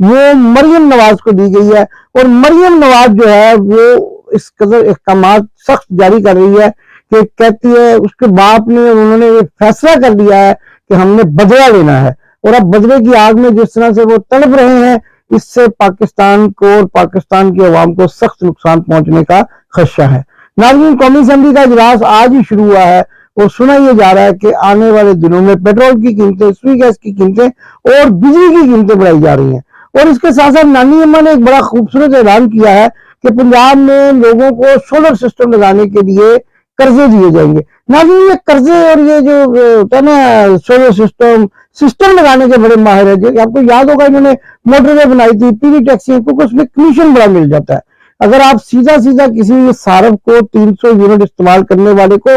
وہ مریم نواز کو دی گئی ہے، اور مریم نواز جو ہے وہ اس قدر احکامات سخت جاری کر رہی ہے کہ کہتی ہے اس کے باپ نے، انہوں نے یہ فیصلہ کر لیا ہے کہ ہم نے بدلہ لینا ہے، اور اب بدلے کی آگ میں جس طرح سے وہ تڑپ رہے ہیں، اس سے پاکستان کو اور پاکستان کی عوام کو سخت نقصان پہنچنے کا خدشہ ہے۔ ناظرین، قومی اسمبلی کا اجلاس آج ہی شروع ہوا ہے، اور سنا یہ جا رہا ہے کہ آنے والے دنوں میں پیٹرول کی قیمتیں، سوئی گیس کی قیمتیں اور بجلی کی قیمتیں بڑھائی جا رہی ہیں۔ اور اس کے ساتھ ساتھ نانی اماں نے ایک بڑا خوبصورت اعلان کیا ہے کہ پنجاب میں لوگوں کو سولر سسٹم لگانے کے لیے قرضے دیے جائیں گے۔ ناظرین، یہ قرضے اور یہ جو ہوتا ہے نا سولر سسٹم لگانے کے بڑے ماہر ہے۔ جو آپ کو یاد ہوگا انہوں نے موٹر وے بنائی تھی، پی وی ٹیکسی، کیونکہ اس میں کمیشن بڑا مل جاتا ہے۔ اگر آپ سیدھا کسی صارف کو 300 یونٹ استعمال کرنے والے کو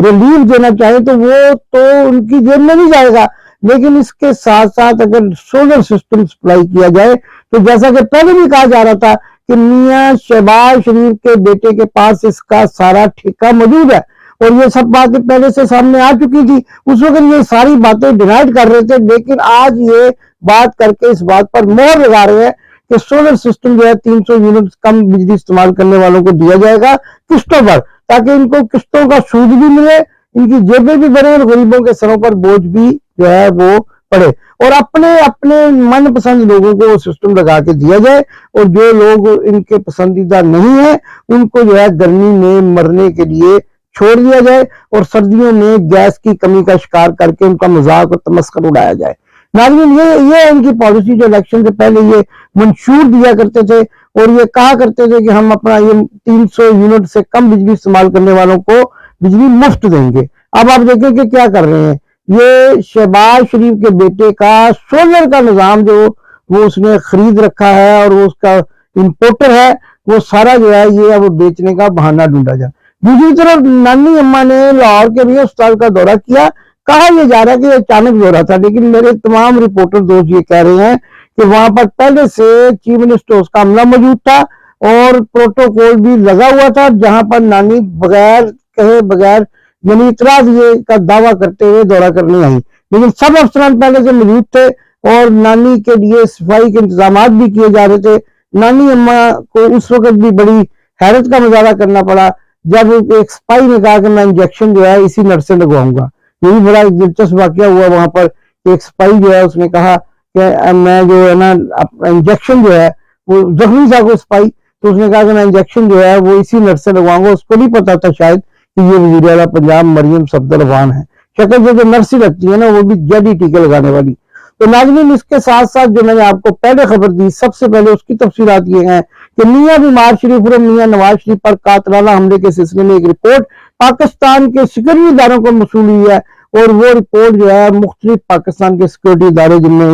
ریلیف دینا چاہیں تو وہ تو ان کی جیب میں نہیں جائے گا، لیکن اس کے ساتھ ساتھ اگر سولر سسٹم سپلائی کیا جائے تو جیسا کہ پہلے بھی کہا جا رہا تھا کہ میاں شہباز شریف کے بیٹے کے پاس اس کا سارا ٹھیکہ موجود ہے، اور یہ سب باتیں پہلے سے سامنے آ چکی تھی۔ اس وقت یہ ساری باتیں ڈینائڈ کر رہے تھے، لیکن آج یہ بات کر کے اس بات پر مہر لگا رہے ہیں کہ سولر سسٹم جو ہے 300 یونٹ کم بجلی استعمال کرنے والوں کو دیا جائے گا قسطوں پر، تاکہ ان کو قسطوں کا سود بھی ملے، ان کی جیبیں بھی بڑھیں، اور غریبوں کے سروں پر بوجھ بھی جو ہے وہ پڑے، اور اپنے من پسند لوگوں کو وہ سسٹم لگا کے دیا جائے، اور جو لوگ ان کے پسندیدہ نہیں ہیں ان کو جو ہے گرمی میں مرنے کے لیے چھوڑ دیا جائے، اور سردیوں میں گیس کی کمی کا شکار کر کے ان کا مذاق اور تمسخر اڑایا جائے۔ ناظرین، یہ ان کی پالیسی جو الیکشن سے پہلے یہ منشور دیا کرتے تھے، اور یہ کہا کرتے تھے کہ ہم اپنا یہ 300 یونٹ سے کم بجلی استعمال کرنے والوں کو بجلی مفت دیں گے۔ اب آپ دیکھیں کہ کیا کر رہے ہیں، یہ شہباز شریف کے بیٹے کا سولر کا نظام جو وہ اس نے خرید رکھا ہے اور وہ اس کا امپورٹر ہے، وہ سارا جو ہے یہ اب بیچنے کا بہانہ ڈھونڈا جائے۔ دوسری طرف نانی اماں نے لاہور کے بھی اسپتال کا دورہ کیا۔ کہا یہ جا رہا ہے کہ یہ اچانک دورہ تھا، لیکن میرے تمام رپورٹر دوست یہ کہہ رہے ہیں کہ وہاں پر پہلے سے چیف منسٹر اس کا عملہ موجود تھا اور پروٹوکول بھی لگا ہوا تھا، جہاں پر نانی بغیر کہے بغیر یعنی اعتراض یہ کا دعویٰ کرتے ہوئے دورہ کرنے آئی، لیکن سب افسران پہلے سے موجود تھے، اور نانی کے لیے صفائی کے انتظامات بھی کیے جا رہے تھے۔ نانی اماں کو اس وقت بھی بڑی حیرت کا مظاہرہ کرنا پڑا جب ایک سپاہی نے کہا کہ میں انجیکشن جو ہے اسی نرس سے لگواؤں گا۔ یہ بھی بڑا دلچسپ واقعہ ہوا وہاں پر، ایک سپاہی جو ہے اس نے کہا کہ میں جو ہے نا انجیکشن جو ہے وہ زخمی تھا کوئی سپاہی، تو اس نے کہا کہ میں انجیکشن جو ہے وہ اسی نرس سے لگواؤں گا۔ اس کو نہیں پتا تھا شاید کہ یہ وزیر اعلیٰ پنجاب مریم صفدر افغان ہے، شکل سے جو نرس ہی لگتی ہے نا، وہ بھی جیڈی ٹیکے لگانے والی۔ تو ناظرین، اس کے ساتھ ساتھ جو میں نے آپ کو پہلے خبر دی، سب سے پہلے اس کی تفصیلات یہ ہیں کہ میاں بیمار شریف اور میاں نواز شریف پر قاتلانہ حملے کے سلسلے میں ایک رپورٹ پاکستان کے سیکورٹی اداروں کو موصول ہوئی ہے، اور وہ رپورٹ جو ہے مختلف پاکستان کے سیکورٹی ادارے جن میں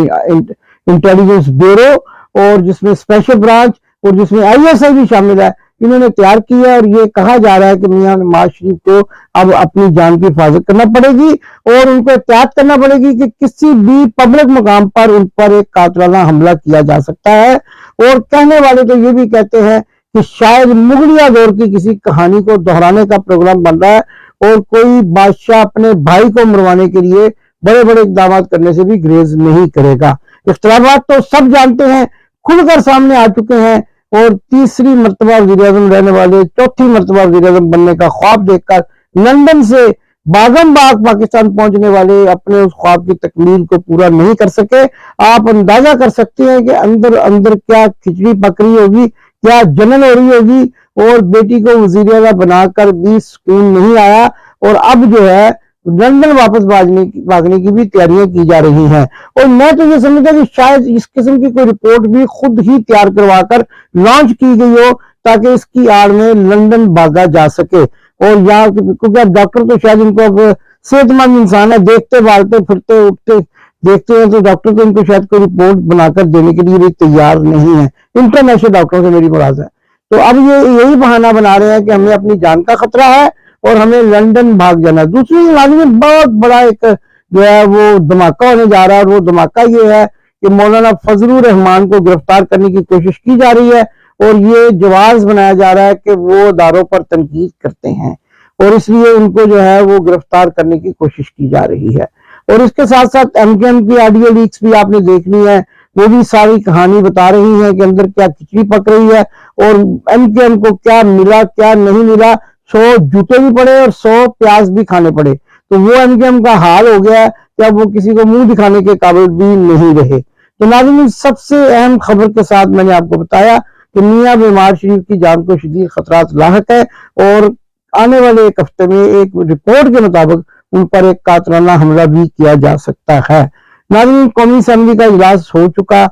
انٹیلیجنس بیورو اور جس میں اسپیشل برانچ اور جس میں ISI بھی شامل ہے، انہوں نے تیار کی ہے، اور یہ کہا جا رہا ہے کہ میاں نواز شریف کو اب اپنی جان کی حفاظت کرنا پڑے گی، اور ان کو احتیاط کرنا پڑے گی کہ کسی بھی پبلک مقام پر ان پر ایک قاتلانہ حملہ کیا جا سکتا ہے۔ اور کہنے والے تو یہ بھی کہتے ہیں کہ شاید مغلیہ دور کی کسی کہانی کو دہرانے کا پروگرام بن رہا ہے، اور کوئی بادشاہ اپنے بھائی کو مروانے کے لیے بڑے بڑے اقدامات کرنے سے بھی گریز نہیں کرے گا۔ اختلافات تو سب جانتے ہیں، کھل کر سامنے آ چکے ہیں، اور تیسری مرتبہ وزیر اعظم رہنے والے چوتھی مرتبہ وزیر اعظم بننے کا خواب دیکھ کر لندن سے باغم باغ پاکستان پہنچنے والے اپنے اس خواب کی تکمیل کو پورا نہیں کر سکے۔ آپ اندازہ کر سکتے ہیں کہ اندر اندر کیا کھچڑی پک رہی ہوگی، کیا جنن ہو رہی ہوگی، اور بیٹی کو وزیر اعلیٰ بنا کر بھی سکون نہیں آیا، اور اب جو ہے لندن واپس بھاگنے کی بھی تیاریاں کی جا رہی ہیں۔ اور میں تو یہ سمجھتا کہ شاید اس قسم کی کوئی رپورٹ بھی خود ہی تیار کروا کر لانچ کی گئی ہو، تاکہ اس کی آڑ میں لندن بھاگا جا سکے۔ اور یہاں کیونکہ اب ڈاکٹر تو شاید ان کو اب صحت مند انسان ہے، دیکھتے بالتے پھرتے اٹھتے دیکھتے ہیں، تو ڈاکٹر تو ان کو شاید کوئی رپورٹ بنا کر دینے کے لیے بھی تیار نہیں ہے، انٹرنیشنل ڈاکٹروں سے میری مراد ہے۔ تو اب یہی بہانہ بنا رہے ہیں کہ ہمیں اپنی جان کا خطرہ ہے اور ہمیں لندن بھاگ جانا ہے۔ دوسری علاقے میں بہت بڑا ایک جو ہے وہ دھماکہ ہونے جا رہا ہے، اور وہ دھماکہ یہ ہے کہ مولانا فضل الرحمان کو گرفتار کرنے کی کوشش کی جا رہی ہے، اور یہ جواز بنایا جا رہا ہے کہ وہ اداروں پر تنقید کرتے ہیں، اور اس لیے ان کو جو ہے وہ گرفتار کرنے کی کوشش کی جا رہی ہے۔ اور اس کے ساتھ ساتھ MKM کی آڈیو لیکس بھی آپ نے دیکھ لی ہیں۔ وہ بھی ساری کہانی بتا رہی ہیں کہ اندر کیا کھچڑی پک رہی ہے اور MKM کو کیا ملا کیا نہیں ملا. 100 جوتے بھی پڑے اور 100 پیاز بھی کھانے پڑے. تو وہ MKM کا حال ہو گیا ہے کہ اب وہ کسی کو منہ دکھانے کے قابل بھی نہیں رہے. تو ناظرین سب سے اہم خبر کے ساتھ میں نے آپ کو بتایا کہ میاں بیمار شریف کی جان کو شدید خطرات لاحق ہے اور آنے والے ایک ہفتے میں ایک رپورٹ کے مطابق ان پر ایک قاتلانہ حملہ بھی کیا جا سکتا ہے. ناظرین قومی اسمبلی کا اجلاس ہو چکا,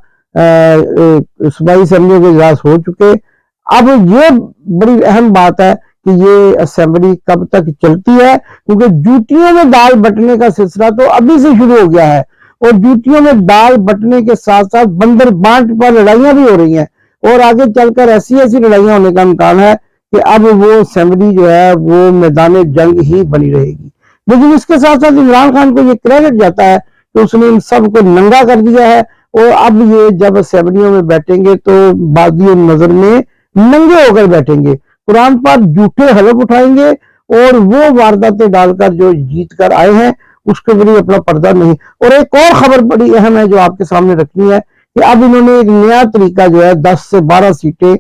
صوبائی اسمبلیوں کے اجلاس ہو چکے. اب یہ بڑی اہم بات ہے کہ یہ اسمبلی کب تک چلتی ہے, کیونکہ جوتیوں میں دال بٹنے کا سلسلہ تو ابھی سے شروع ہو گیا ہے اور جوتیوں میں دال بٹنے کے ساتھ ساتھ بندر بانٹ پر لڑائیاں بھی ہو رہی ہیں اور آگے چل کر ایسی لڑائیاں ہونے کا امکان ہے کہ اب وہ اسمبلی جو ہے وہ میدان جنگ ہی بنی رہے گی. لیکن اس کے ساتھ ساتھ عمران خان کو یہ کریڈٹ جاتا ہے کہ اس نے ان سب کو ننگا کر دیا ہے اور اب یہ جب اسمبلیوں میں بیٹھیں گے تو بازی نظر میں ننگے ہو کر بیٹھیں گے, قرآن پر جھوٹے حلف اٹھائیں گے اور وہ وارداتیں ڈال کر جو جیت کر آئے ہیں اس کے لیے اپنا پردہ نہیں. اور ایک اور خبر بڑی اہم ہے جو آپ کے سامنے رکھنی ہے کہ اب انہوں نے ایک نیا طریقہ جو ہے 10 سے 12 سیٹیں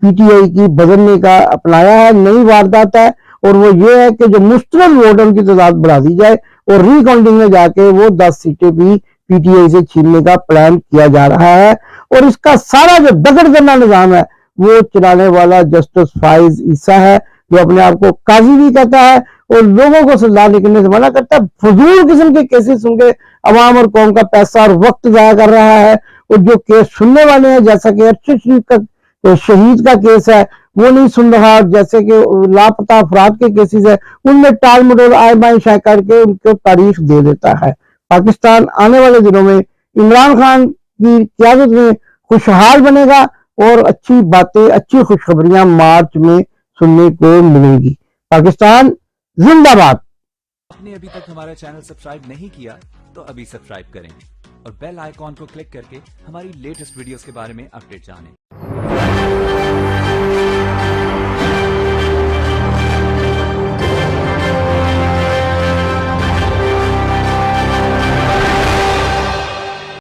PTI کی بدلنے کا اپنایا ہے. نئی واردات ہے اور وہ یہ ہے کہ جو مسترد ووٹوں کی تعداد بڑھا دی جائے اور ری کاؤنٹنگ میں جا کے وہ 10 سیٹیں بھی PTI سے چھیننے کا پلان کیا جا رہا ہے. اور اس کا سارا جو دگڑ کرنا نظام ہے وہ چلانے والا جسٹس فائز عیسیٰ ہے جو اپنے آپ کو قاضی بھی کہتا ہے اور لوگوں کو سزا نکلنے سے منع کرتا ہے. فضول قسم کے کیسز سن کے عوام اور قوم کا پیسہ اور وقت ضائع کر رہا ہے. اور جو کیس سننے والے ہیں جیسا کہ ارشد شریف کا شہید کا کیس ہے وہ نہیں سن رہا, جیسے کہ لاپتہ افراد کے کیسز ہے ان میں ٹال مٹول آئے بائیں شائع کر کے ان کو تاریخ دے دیتا ہے. پاکستان آنے والے دنوں میں عمران خان کی قیادت میں خوشحال بنے گا اور اچھی باتیں اچھی خوشخبریاں مارچ میں سننے کو ملیں گی. پاکستان زندہ باد. آپ نے ابھی تک ہمارا چینل سبسکرائب نہیں کیا تو ابھی سبسکرائب کریں اور بیل آئیکن کو کلک کر کے ہماری لیٹسٹ ویڈیوز کے بارے میں اپڈیٹ جانیں.